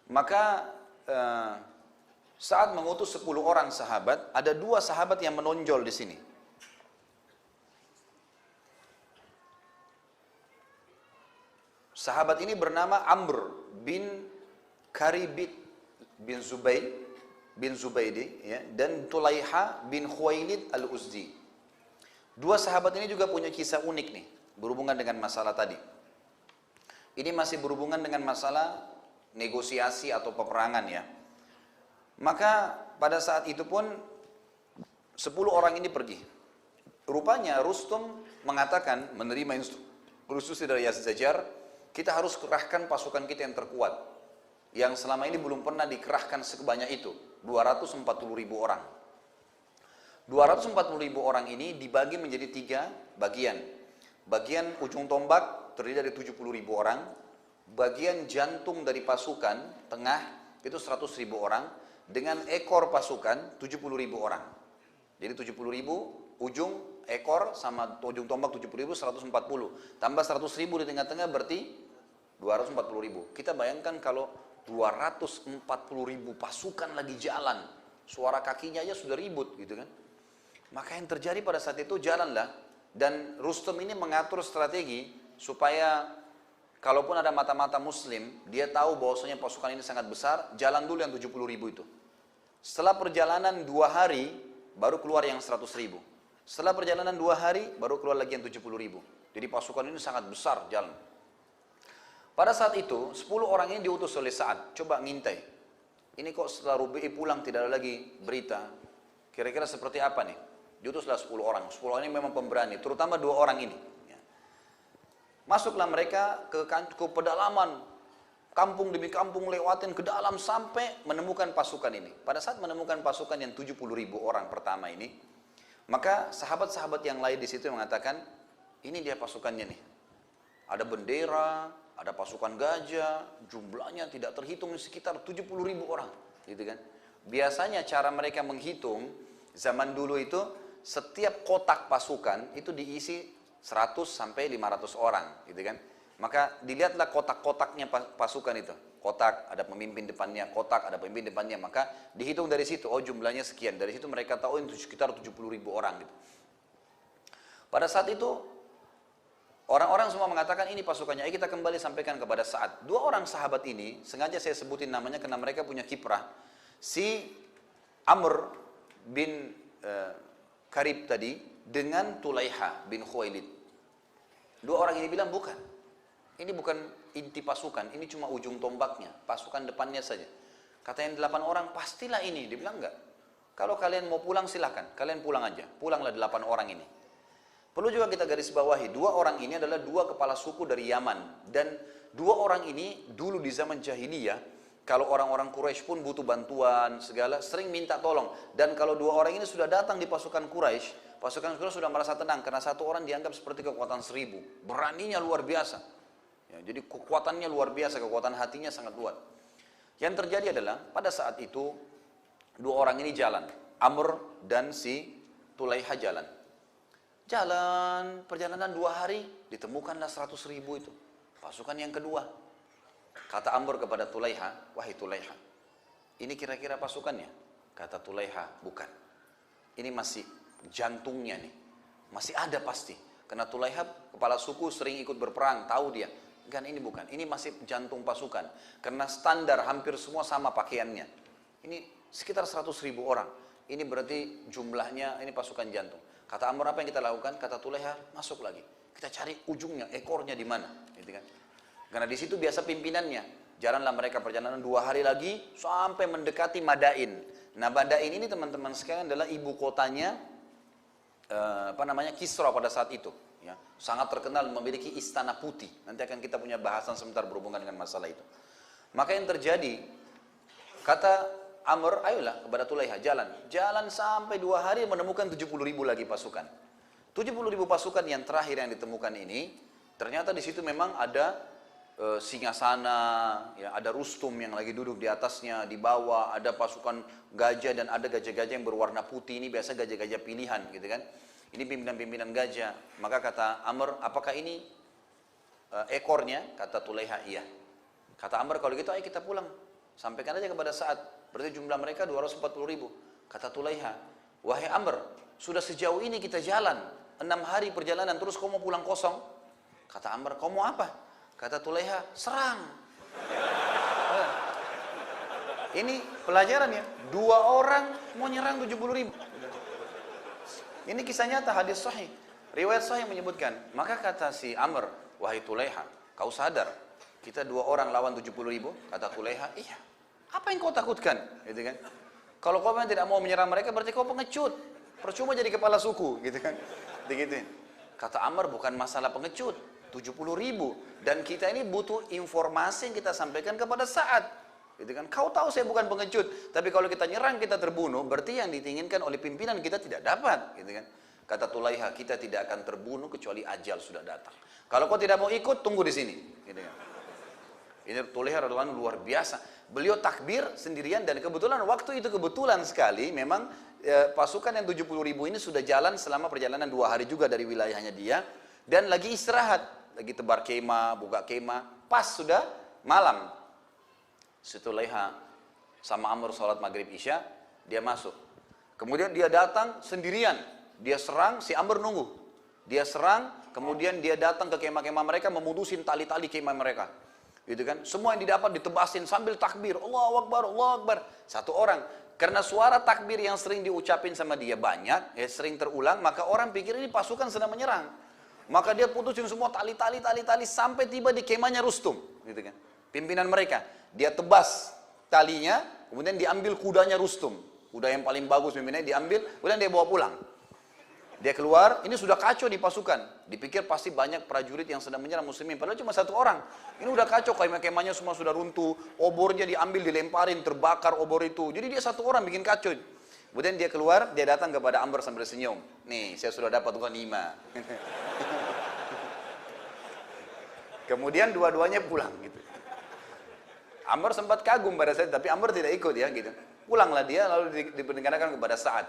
Maka saat mengutus 10 orang sahabat, ada 2 sahabat yang menonjol di sini. Sahabat ini bernama Amr bin Karibit bin Zubaidi, ya, dan Tulaiha bin Khuwailid al-Uzdi. 2 sahabat ini juga punya kisah unik nih, berhubungan dengan masalah tadi. Ini masih berhubungan dengan masalah negosiasi atau peperangan ya. Maka pada saat itu pun 10 orang ini pergi. Rupanya Rustum mengatakan, menerima instruksi dari Yazdajar, kita harus kerahkan pasukan kita yang terkuat, yang selama ini belum pernah dikerahkan sebanyak itu, 240.000 orang. 240.000 orang ini dibagi menjadi 3 bagian. Bagian ujung tombak terdiri dari 70.000 orang, bagian jantung dari pasukan tengah itu 100.000 orang, dengan ekor pasukan 70.000 orang. Jadi 70.000 ujung ekor sama ujung tombak 70.000, 140. Tambah 100.000 di tengah-tengah berarti 240.000. Kita bayangkan kalau 240.000 pasukan lagi jalan, suara kakinya aja sudah ribut gitu kan. Maka yang terjadi pada saat itu jalanlah, dan Rustum ini mengatur strategi supaya kalaupun ada mata-mata muslim, dia tahu bahwasanya pasukan ini sangat besar, jalan dulu yang 70.000 itu. Setelah perjalanan 2 hari, baru keluar yang 100.000. Setelah perjalanan 2 hari, baru keluar lagi yang 70.000. Jadi pasukan ini sangat besar jalan. Pada saat itu, 10 orang ini diutus oleh Sa'ad, coba ngintai. Ini kok setelah Rubi'i pulang tidak ada lagi berita, kira-kira seperti apa nih? Diutuslah 10 orang. 10 orang ini memang pemberani, terutama 2 orang ini. Masuklah mereka ke pedalaman, kampung demi kampung, lewatin ke dalam sampai menemukan pasukan ini. Pada saat menemukan pasukan yang 70.000 orang pertama ini, maka sahabat-sahabat yang lain di situ mengatakan, ini dia pasukannya nih. Ada bendera, ada pasukan gajah, jumlahnya tidak terhitung, sekitar 70.000 orang, gitu kan? Biasanya cara mereka menghitung zaman dulu itu, setiap kotak pasukan itu diisi 100 sampai 500 orang, gitu kan? Maka dilihatlah kotak-kotaknya pasukan itu. Kotak ada pemimpin depannya, kotak ada pemimpin depannya, maka dihitung dari situ. Oh, jumlahnya sekian. Dari situ mereka tahu itu sekitar 70.000 orang gitu. Pada saat itu orang-orang semua mengatakan ini pasukannya. Kita kembali sampaikan kepada Sa'ad. 2 orang sahabat ini, sengaja saya sebutin namanya karena mereka punya kiprah. Si Amr bin Karib tadi dengan Tulaiha bin Khuwailid. 2 orang ini bilang bukan. Ini bukan inti pasukan, ini cuma ujung tombaknya, pasukan depannya saja. Kata yang 8 orang, pastilah ini. Dia bilang enggak. Kalau kalian mau pulang silahkan, kalian pulang aja. Pulanglah 8 orang ini. Perlu juga kita garis bawahi, 2 orang ini adalah 2 kepala suku dari Yaman. Dan 2 orang ini dulu di zaman jahiliyah, kalau orang-orang Quraisy pun butuh bantuan segala, sering minta tolong. Dan kalau 2 orang ini sudah datang di pasukan Quraisy, pasukan Quraisy sudah merasa tenang karena 1 orang dianggap seperti kekuatan 1000. Beraninya luar biasa. Ya, jadi kekuatannya luar biasa, kekuatan hatinya sangat kuat. Yang terjadi adalah pada saat itu 2 orang ini jalan, Amr dan si Tulaiha jalan. Jalan, perjalanan 2 hari, ditemukanlah 100.000 itu. Pasukan yang kedua. Kata Amr kepada Tulaiha, wahai Tulaiha, ini kira-kira pasukannya? Kata Tulaiha, bukan. Ini masih jantungnya nih. Masih ada pasti. Karena Tulaiha kepala suku sering ikut berperang, tahu dia. Kan ini bukan, ini masih jantung pasukan. Karena standar hampir semua sama pakaiannya. Ini sekitar 100.000 orang. Ini berarti jumlahnya, ini pasukan jantung. Kata Amr, apa yang kita lakukan? Kata Tulaiha, masuk lagi. Kita cari ujungnya, ekornya di mana, gitu kan? Karena di situ biasa pimpinannya. Jalanlah mereka perjalanan 2 hari lagi sampai mendekati Madain. Nah, Madain ini teman-teman sekalian adalah ibu kotanya Kisra pada saat itu. Ya, sangat terkenal memiliki istana putih. Nanti akan kita punya bahasan sebentar berhubungan dengan masalah itu. Maka yang terjadi, kata Amr, ayolah kepada Tulaiha, jalan. Jalan sampai 2 hari menemukan 70.000 lagi pasukan. 70.000 pasukan yang terakhir yang ditemukan ini, ternyata di situ memang ada singgasana, ya, ada Rustum yang lagi duduk di atasnya, di bawah ada pasukan gajah dan ada gajah-gajah yang berwarna putih. Ini biasa gajah-gajah pilihan, gitu kan? Ini pimpinan-pimpinan gajah. Maka kata Amr, apakah ini ekornya? Kata Tulaiha, iya. Kata Amr, kalau gitu ayo kita pulang. sampaikan aja kepada Sa'ad. Berarti jumlah mereka 240.000. Kata Tulaiha, wahai Amr, sudah sejauh ini kita jalan, 6 hari perjalanan, terus kau mau pulang kosong? Kata Amr, kau mau apa? Kata Tulaiha, serang. Ini pelajaran ya, 2 orang mau nyerang 70.000. Ini kisah nyata, hadis sahih. Riwayat sahih menyebutkan, maka kata si Amr, wahai Tulaiha, kau sadar, kita 2 orang lawan 70.000? Kata Tulaiha, iya. Apa yang kau takutkan? Gitu kan? Kalau kau memang tidak mau menyerang mereka, berarti kau pengecut. Percuma jadi kepala suku, gitu kan? Begitu. Kata Amr, bukan masalah pengecut, 70.000. Dan kita ini butuh informasi yang kita sampaikan kepada Sa'ad. Gitu kan? Kau tahu saya bukan pengecut, tapi kalau kita nyerang, kita terbunuh, berarti yang diinginkan oleh pimpinan kita tidak dapat. Gitu kan? Kata Tulaiha, kita tidak akan terbunuh kecuali ajal sudah datang. Kalau kau tidak mau ikut, tunggu di sini. Gitu kan? Ini Tulaiha radhiyallahu anhu luar biasa. Beliau takbir sendirian dan kebetulan waktu itu kebetulan sekali memang pasukan yang 70.000 ini sudah jalan selama perjalanan 2 hari juga dari wilayahnya dia dan lagi istirahat, lagi tebar kemah, buka kemah, pas sudah malam. Tulaiha sama Amr sholat maghrib isya, dia masuk. Kemudian dia datang sendirian. Dia serang, si Amr nunggu. Dia serang, kemudian dia datang ke kemah-kemah mereka, memutusin tali-tali kemah mereka. Gitu kan? Semua yang didapat ditebasin sambil takbir. Allahu Akbar, Allahu Akbar. Satu orang. Karena suara takbir yang sering diucapin sama dia banyak, sering terulang, maka orang pikir ini pasukan sedang menyerang. Maka dia putusin semua tali-tali sampai tiba di kemahnya Rustum. Gitu kan? Pimpinan mereka. Dia tebas talinya, kemudian diambil kudanya Rustum. Kuda yang paling bagus pimpinannya diambil, kemudian dia bawa pulang. Dia keluar, ini sudah kacau di pasukan. Dipikir pasti banyak prajurit yang sedang menyerang muslimin. Padahal cuma 1 orang. Ini udah kacau, kemah-kemahnya semua sudah runtuh. Obornya diambil, dilemparin, terbakar obor itu. Jadi dia 1 orang bikin kacau. Kemudian dia keluar, dia datang kepada Amr sambil senyum. Nih, saya sudah dapat ghanimah. Kemudian dua-duanya pulang gitu. Amr sempat kagum pada saat, tapi Amr tidak ikut ya gitu. Pulanglah dia, lalu diperdengarkan kepada Sa'ad.